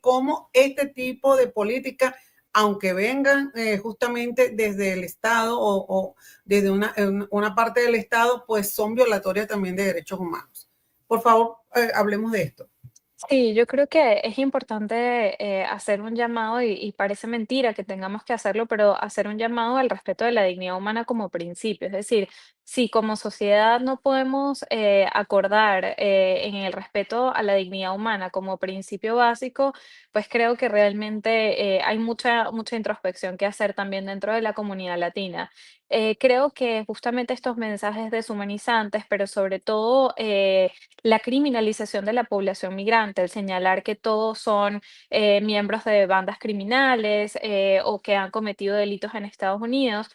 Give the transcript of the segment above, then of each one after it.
Cómo este tipo de políticas, aunque vengan justamente desde el Estado o desde una parte del Estado, pues son violatorias también de derechos humanos. Por favor, hablemos de esto. Sí, yo creo que es importante hacer un llamado y parece mentira que tengamos que hacerlo, pero hacer un llamado al respeto de la dignidad humana como principio. Es decir, si como sociedad no podemos acordar en el respeto a la dignidad humana como principio básico, pues creo que realmente hay mucha introspección que hacer también dentro de la comunidad latina. Creo que justamente estos mensajes deshumanizantes, pero sobre todo la criminalización de la población migrante, el señalar que todos son miembros de bandas criminales o que han cometido delitos en Estados Unidos,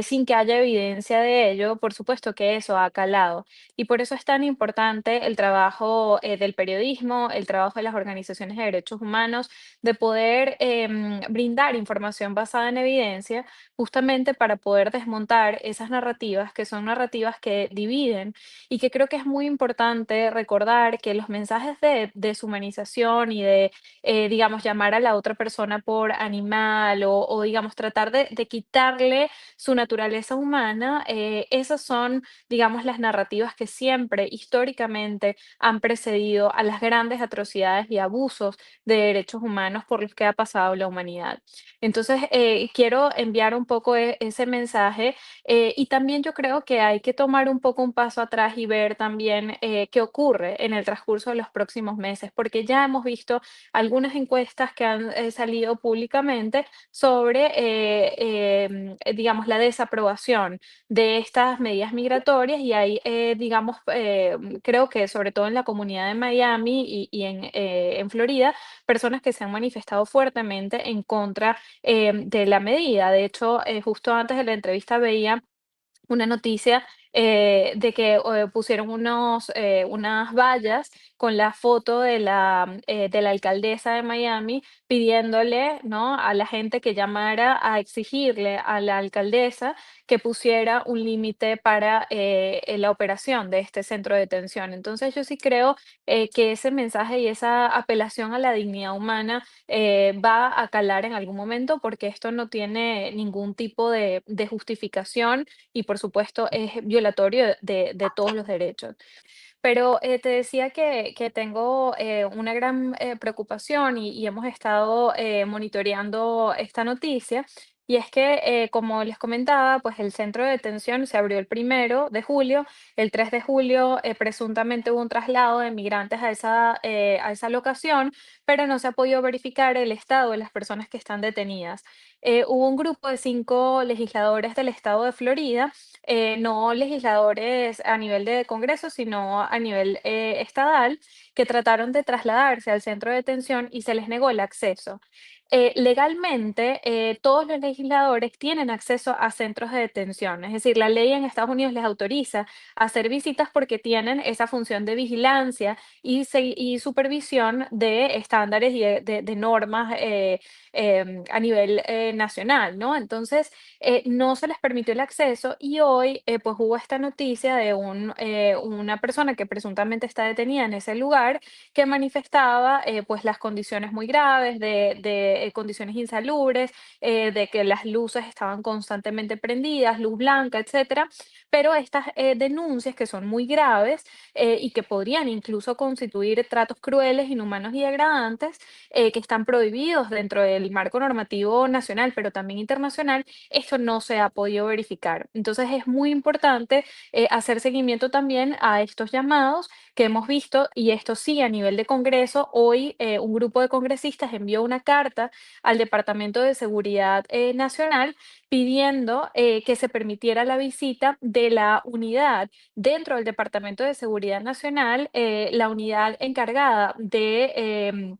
sin que haya evidencia de ello, por supuesto que eso ha calado. Y por eso es tan importante el trabajo del periodismo, el trabajo de las organizaciones de derechos humanos, de poder brindar información basada en evidencia, justamente para poder desmontar esas narrativas que son narrativas que dividen y que creo que es muy importante recordar que los mensajes de deshumanización y de, digamos, llamar a la otra persona por animal o digamos, tratar de quitarle su naturaleza humana, esas son, digamos, las narrativas que siempre históricamente han precedido a las grandes atrocidades y abusos de derechos humanos por los que ha pasado la humanidad. Entonces, quiero enviar un poco ese mensaje y también yo creo que hay que tomar un poco un paso atrás y ver también qué ocurre en el transcurso de los próximos meses, porque ya hemos visto algunas encuestas que han salido públicamente sobre, digamos, la desaprobación de estas medidas migratorias y hay, digamos, creo que sobre todo en la comunidad de Miami y en Florida, personas que se han manifestado fuertemente en contra de la medida. De hecho, justo antes de la entrevista veía una noticia de que pusieron unas vallas con la foto de la alcaldesa de Miami pidiéndole, ¿no?, a la gente que llamara a exigirle a la alcaldesa que pusiera un límite para la operación de este centro de detención. Entonces yo sí creo que ese mensaje y esa apelación a la dignidad humana va a calar en algún momento porque esto no tiene ningún tipo de justificación y por supuesto es violatorio de todos los derechos. Pero te decía que tengo una gran preocupación y hemos estado monitoreando esta noticia. Y es que, como les comentaba, pues el centro de detención se abrió el 1 de julio, el 3 de julio presuntamente hubo un traslado de migrantes a esa locación, pero no se ha podido verificar el estado de las personas que están detenidas. Hubo un grupo de 5 legisladores del estado de Florida, no legisladores a nivel de Congreso, sino a nivel estadal, que trataron de trasladarse al centro de detención y se les negó el acceso. Legalmente, todos los legisladores tienen acceso a centros de detención, es decir, la ley en Estados Unidos les autoriza a hacer visitas porque tienen esa función de vigilancia y supervisión de estándares y de normas a nivel nacional, ¿no? Entonces, no se les permitió el acceso y hoy pues hubo esta noticia de una persona que presuntamente está detenida en ese lugar que manifestaba pues las condiciones muy graves de condiciones insalubres, de que las luces estaban constantemente prendidas, luz blanca, etcétera, pero estas denuncias que son muy graves y que podrían incluso constituir tratos crueles, inhumanos y degradantes que están prohibidos dentro del marco normativo nacional, pero también internacional, esto no se ha podido verificar. Entonces es muy importante hacer seguimiento también a estos llamados que hemos visto, y esto sí a nivel de Congreso. Hoy un grupo de congresistas envió una carta al Departamento de Seguridad Nacional pidiendo que se permitiera la visita de la unidad dentro del Departamento de Seguridad Nacional, la unidad encargada de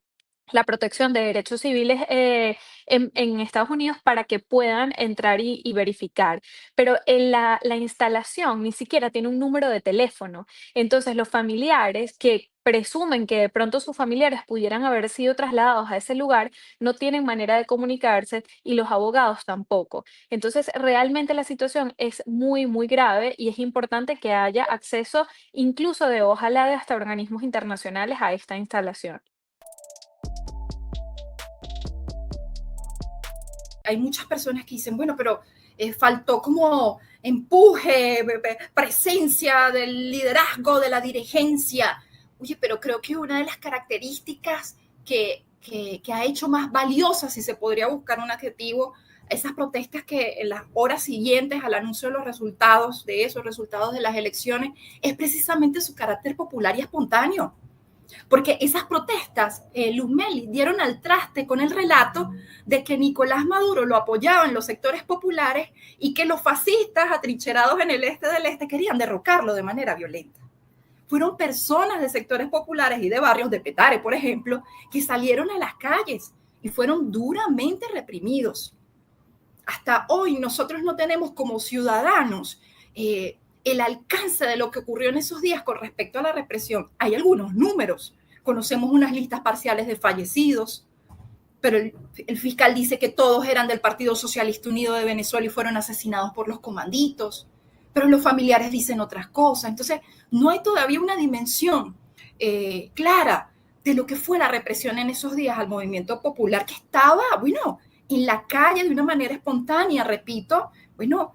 la protección de derechos civiles en Estados Unidos para que puedan entrar y verificar. Pero en la instalación ni siquiera tiene un número de teléfono. Entonces, los familiares que presumen que de pronto sus familiares pudieran haber sido trasladados a ese lugar, no tienen manera de comunicarse y los abogados tampoco. Entonces, realmente la situación es muy, muy grave y es importante que haya acceso incluso de ojalá de hasta organismos internacionales a esta instalación. Hay muchas personas que dicen, bueno, pero faltó como empuje, presencia del liderazgo, de la dirigencia. Oye, pero creo que una de las características que ha hecho más valiosa, si se podría buscar un adjetivo, esas protestas que en las horas siguientes al anuncio de los resultados, de esos resultados de las elecciones, es precisamente su carácter popular y espontáneo. Porque esas protestas, Luz Meli, dieron al traste con el relato de que Nicolás Maduro lo apoyaban los sectores populares y que los fascistas atrincherados en el este del este querían derrocarlo de manera violenta. Fueron personas de sectores populares y de barrios de Petare, por ejemplo, que salieron a las calles y fueron duramente reprimidos. Hasta hoy nosotros no tenemos como ciudadanos el alcance de lo que ocurrió en esos días con respecto a la represión. Hay algunos números, conocemos unas listas parciales de fallecidos, pero el fiscal dice que todos eran del Partido Socialista Unido de Venezuela y fueron asesinados por los comanditos, pero los familiares dicen otras cosas. Entonces, no hay todavía una dimensión clara de lo que fue la represión en esos días al movimiento popular que estaba, bueno, en la calle de una manera espontánea, repito, bueno,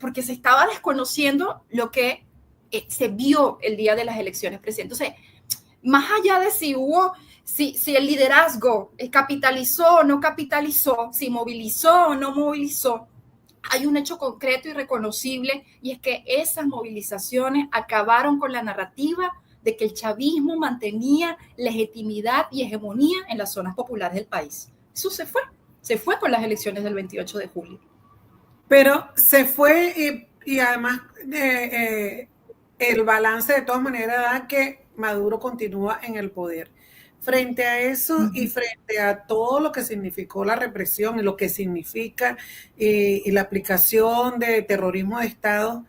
porque se estaba desconociendo lo que se vio el día de las elecciones presidenciales. Entonces, más allá de si el liderazgo capitalizó o no capitalizó, si movilizó o no movilizó, hay un hecho concreto y reconocible, y es que esas movilizaciones acabaron con la narrativa de que el chavismo mantenía legitimidad y hegemonía en las zonas populares del país. Eso se fue con las elecciones del 28 de julio. Pero se fue y además el balance de todas maneras da que Maduro continúa en el poder. Frente a eso y frente a todo lo que significó la represión y lo que significa y la aplicación de terrorismo de Estado,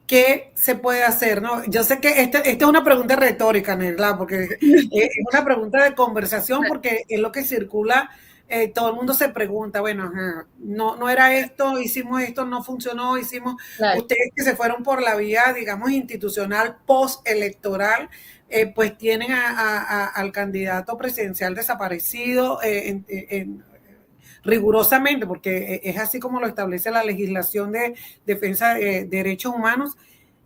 ¿qué se puede hacer? ¿No? Yo sé que esta es una pregunta retórica, Nerla, porque es una pregunta de conversación, porque es lo que circula. Todo el mundo se pregunta, bueno, no era esto, hicimos esto, no funcionó, Claro. Ustedes que se fueron por la vía, digamos, institucional, postelectoral, pues tienen al candidato presidencial desaparecido rigurosamente, porque es así como lo establece la legislación de defensa de derechos humanos.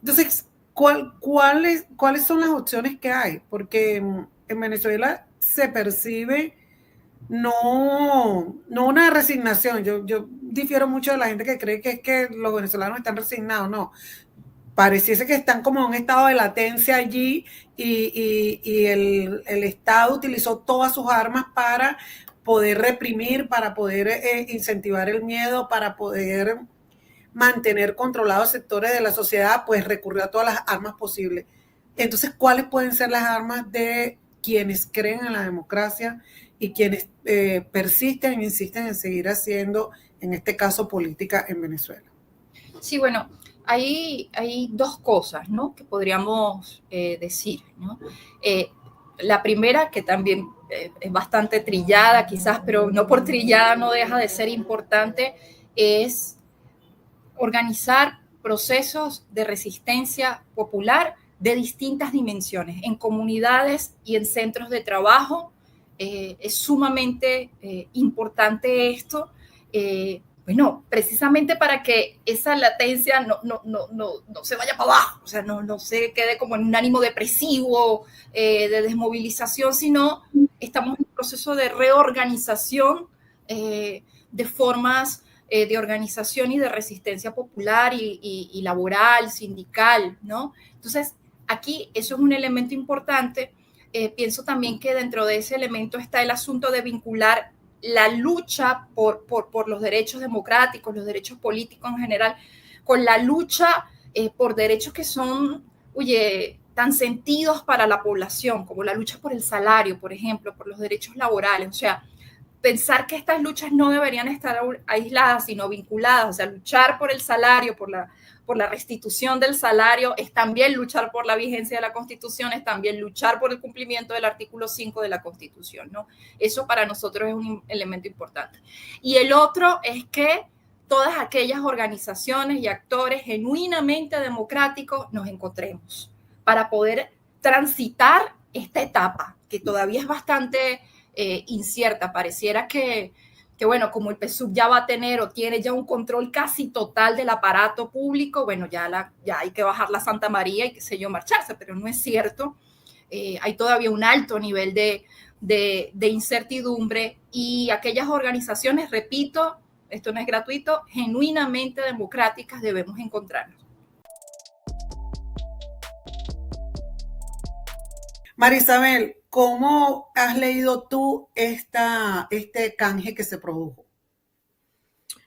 Entonces, ¿cuáles son las opciones que hay? Porque en Venezuela se percibe no una resignación. Yo difiero mucho de la gente que cree que es que los venezolanos están resignados. No, pareciese que están como en un estado de latencia allí y el Estado utilizó todas sus armas para poder reprimir, para poder incentivar el miedo, para poder mantener controlados sectores de la sociedad, pues recurrió a todas las armas posibles. Entonces, ¿cuáles pueden ser las armas de quienes creen en la democracia y quienes persisten e insisten en seguir haciendo, en este caso, política en Venezuela? Sí, bueno, hay dos cosas, ¿no?, que podríamos decir, ¿no? La primera, que también es bastante trillada quizás, pero no por trillada no deja de ser importante, es organizar procesos de resistencia popular de distintas dimensiones, en comunidades y en centros de trabajo. Es sumamente importante esto, bueno, precisamente para que esa latencia no se vaya para abajo, o sea, no se quede como en un ánimo depresivo, de desmovilización, sino estamos en un proceso de reorganización de formas de organización y de resistencia popular y laboral, sindical, ¿no? Entonces, aquí eso es un elemento importante. Pienso también que dentro de ese elemento está el asunto de vincular la lucha por los derechos democráticos, los derechos políticos en general, con la lucha por derechos que son, oye, tan sentidos para la población, como la lucha por el salario, por ejemplo, por los derechos laborales. O sea, pensar que estas luchas no deberían estar aisladas, sino vinculadas, o sea, luchar por el salario, por la restitución del salario, es también luchar por la vigencia de la Constitución, es también luchar por el cumplimiento del artículo 5 de la Constitución, ¿no? Eso para nosotros es un elemento importante. Y el otro es que todas aquellas organizaciones y actores genuinamente democráticos nos encontremos para poder transitar esta etapa que todavía es bastante incierta. Pareciera que, bueno, como el PSUV ya va a tener o tiene ya un control casi total del aparato público, bueno, ya hay que bajar la Santa María y qué sé yo, marcharse, pero no es cierto. Hay todavía un alto nivel de incertidumbre y aquellas organizaciones, repito, esto no es gratuito, genuinamente democráticas debemos encontrarnos. Marisabel, ¿cómo has leído tú este canje que se produjo?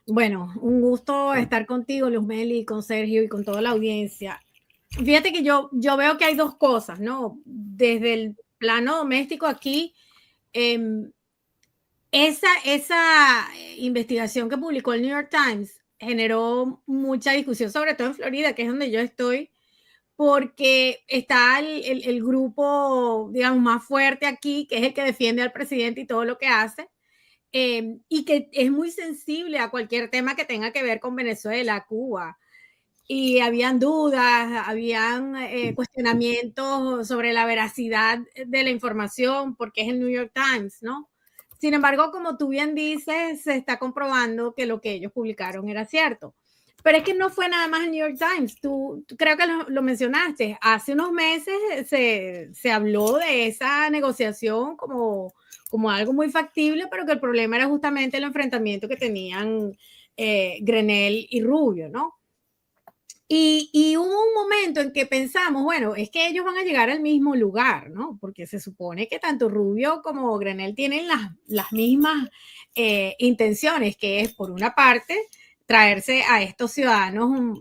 Bueno, un gusto estar contigo, Luzmeli, con Sergio y con toda la audiencia. Fíjate que yo veo que hay dos cosas, ¿no? Desde el plano doméstico aquí, esa investigación que publicó el New York Times generó mucha discusión, sobre todo en Florida, que es donde yo estoy, porque está el grupo, digamos, más fuerte aquí, que es el que defiende al presidente y todo lo que hace, y que es muy sensible a cualquier tema que tenga que ver con Venezuela, Cuba. Y habían dudas, habían cuestionamientos sobre la veracidad de la información, porque es el New York Times, ¿no? Sin embargo, como tú bien dices, se está comprobando que lo que ellos publicaron era cierto. Pero es que no fue nada más el New York Times. Tú creo que lo mencionaste. Hace unos meses se habló de esa negociación como algo muy factible, pero que el problema era justamente el enfrentamiento que tenían Grenell y Rubio, ¿no? Y hubo un momento en que pensamos, bueno, es que ellos van a llegar al mismo lugar, ¿no? Porque se supone que tanto Rubio como Grenell tienen las mismas intenciones, que es, por una parte, traerse a estos ciudadanos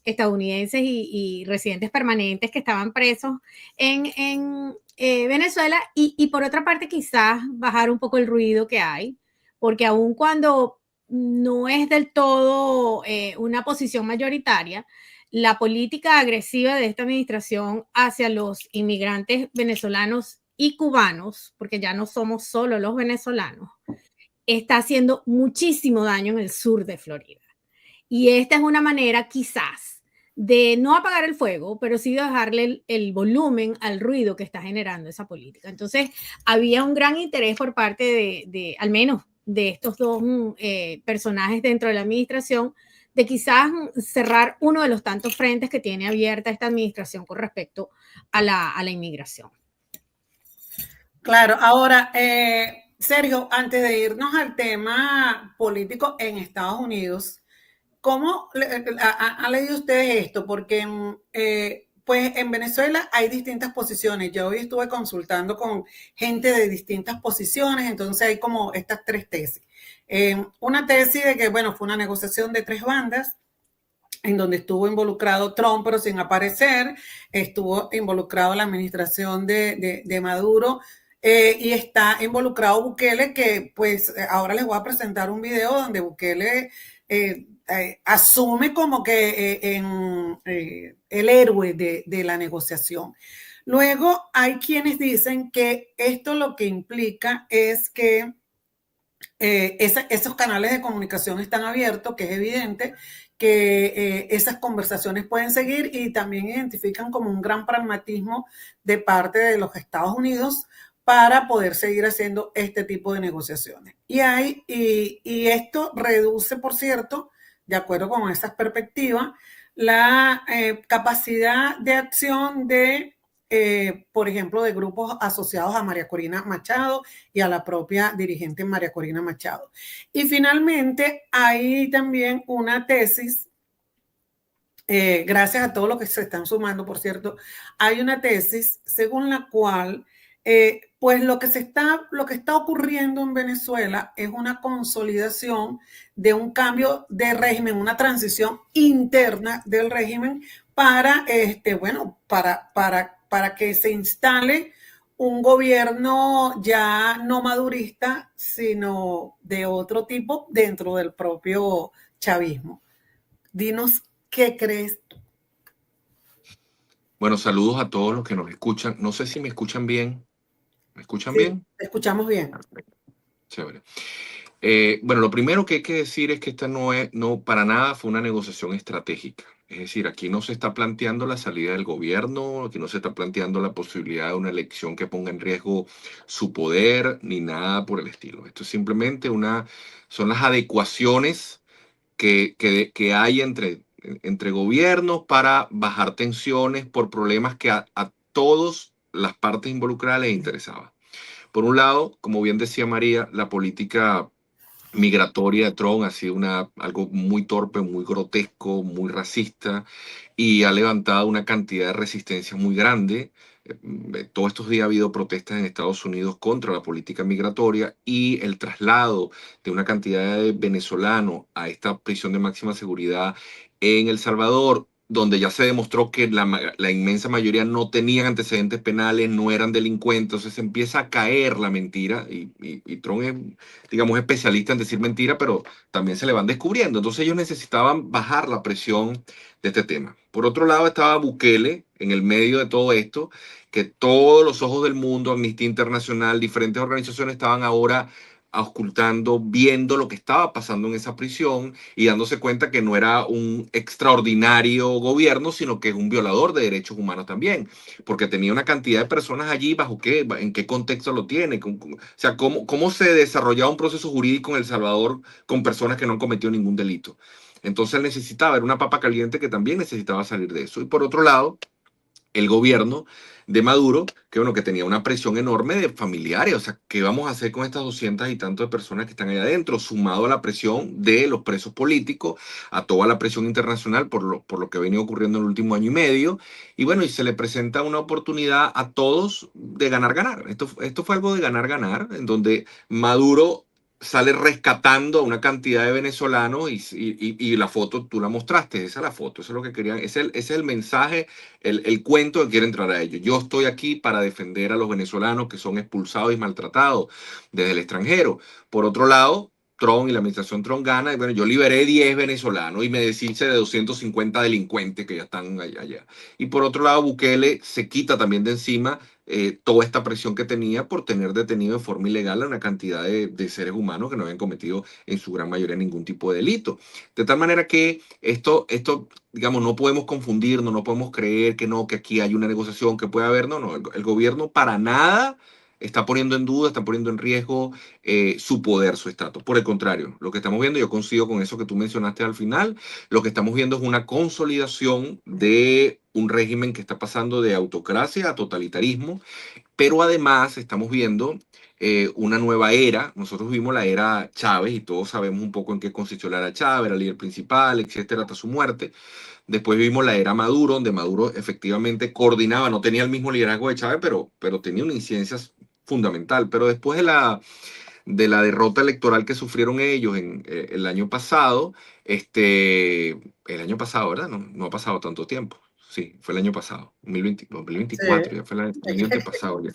estadounidenses y residentes permanentes que estaban presos en Venezuela y por otra parte quizás bajar un poco el ruido que hay, porque aun cuando no es del todo una posición mayoritaria, la política agresiva de esta administración hacia los inmigrantes venezolanos y cubanos, porque ya no somos solo los venezolanos, está haciendo muchísimo daño en el sur de Florida. Y esta es una manera quizás de no apagar el fuego, pero sí de bajarle el volumen al ruido que está generando esa política. Entonces, había un gran interés por parte de al menos de estos dos personajes dentro de la administración, de quizás cerrar uno de los tantos frentes que tiene abierta esta administración con respecto a la inmigración. Claro, ahora, Sergio, antes de irnos al tema político en Estados Unidos, ¿cómo ha leído ustedes esto? Porque pues en Venezuela hay distintas posiciones. Yo hoy estuve consultando con gente de distintas posiciones, entonces hay como estas tres tesis. Una tesis de que, bueno, fue una negociación de tres bandas, en donde estuvo involucrado Trump, pero sin aparecer, estuvo involucrado la administración de Maduro, y está involucrado Bukele, que pues ahora les voy a presentar un video donde Bukele asume como que el héroe de la negociación. Luego hay quienes dicen que esto lo que implica es que esos canales de comunicación están abiertos, que es evidente que esas conversaciones pueden seguir, y también identifican como un gran pragmatismo de parte de los Estados Unidos para poder seguir haciendo este tipo de negociaciones. Y esto reduce, por cierto, de acuerdo con esas perspectivas, la capacidad de acción de, por ejemplo, de grupos asociados a María Corina Machado y a la propia dirigente María Corina Machado. Y finalmente hay también una tesis, gracias a todos los que se están sumando, por cierto, hay una tesis según la cual pues lo que está ocurriendo en Venezuela es una consolidación de un cambio de régimen, una transición interna del régimen para que se instale un gobierno ya no madurista, sino de otro tipo dentro del propio chavismo. Dinos ¿Qué crees? Bueno, saludos a todos los que nos escuchan. No sé si me escuchan bien. ¿Me escuchan Sí, bien? te escuchamos bien. Chévere. Bueno, lo primero que hay que decir es que esta no para nada fue una negociación estratégica. Es decir, aquí no se está planteando la salida del gobierno, aquí no se está planteando la posibilidad de una elección que ponga en riesgo su poder, ni nada por el estilo. Esto es simplemente son las adecuaciones que hay entre gobiernos para bajar tensiones por problemas que a todas las partes involucradas les interesaba. Por un lado, como bien decía María, la política migratoria de Trump ha sido algo muy torpe, muy grotesco, muy racista y ha levantado una cantidad de resistencia muy grande. Todos estos días ha habido protestas en Estados Unidos contra la política migratoria y el traslado de una cantidad de venezolanos a esta prisión de máxima seguridad en El Salvador, donde ya se demostró que la inmensa mayoría no tenían antecedentes penales, no eran delincuentes. Entonces empieza a caer la mentira y Trump es, digamos, especialista en decir mentira, pero también se le van descubriendo. Entonces ellos necesitaban bajar la presión de este tema. Por otro lado estaba Bukele en el medio de todo esto, que todos los ojos del mundo, Amnistía Internacional, diferentes organizaciones estaban ahora auscultando, viendo lo que estaba pasando en esa prisión y dándose cuenta que no era un extraordinario gobierno, sino que es un violador de derechos humanos también, porque tenía una cantidad de personas allí, en qué contexto lo tiene, o sea, cómo se desarrollaba un proceso jurídico en El Salvador con personas que no han cometido ningún delito. Entonces necesitaba, era una papa caliente que también necesitaba salir de eso. Y por otro lado, el gobierno de Maduro, que tenía una presión enorme de familiares, o sea, ¿qué vamos a hacer con estas 200 y tantas de personas que están ahí adentro? Sumado a la presión de los presos políticos, a toda la presión internacional por lo que ha venido ocurriendo en el último año y medio, y bueno, y se le presenta una oportunidad a todos de ganar-ganar. Esto fue algo de ganar-ganar, en donde Maduro sale rescatando a una cantidad de venezolanos y la foto tú la mostraste, esa es la foto, eso es lo que querían, ese es el mensaje, el cuento que quiere entrar a ellos. Yo estoy aquí para defender a los venezolanos que son expulsados y maltratados desde el extranjero. Por otro lado, Trump y la administración Trump gana, y bueno, yo liberé 10 venezolanos y me deshice de 250 delincuentes que ya están allá. Y por otro lado, Bukele se quita también de encima toda esta presión que tenía por tener detenido de forma ilegal a una cantidad de seres humanos que no habían cometido en su gran mayoría ningún tipo de delito. De tal manera que esto digamos, no podemos confundirnos, no podemos creer que no, que aquí hay una negociación, que puede haber, no, el gobierno para nada está poniendo en duda, está poniendo en riesgo su poder, su estatus. Por el contrario, lo que estamos viendo, yo coincido con eso que tú mencionaste al final, lo que estamos viendo es una consolidación de un régimen que está pasando de autocracia a totalitarismo, pero además estamos viendo una nueva era. Nosotros vimos la era Chávez y todos sabemos un poco en qué consistió la era Chávez, era líder principal, etcétera, hasta su muerte. Después vimos la era Maduro, donde Maduro efectivamente coordinaba, no tenía el mismo liderazgo de Chávez, pero tenía una incidencia fundamental. Pero después de la derrota electoral que sufrieron ellos el año pasado, el año pasado, ¿verdad? No ha pasado tanto tiempo. Sí, fue el año pasado, 2020, 2024, Sí. ya fue el año pasado ya.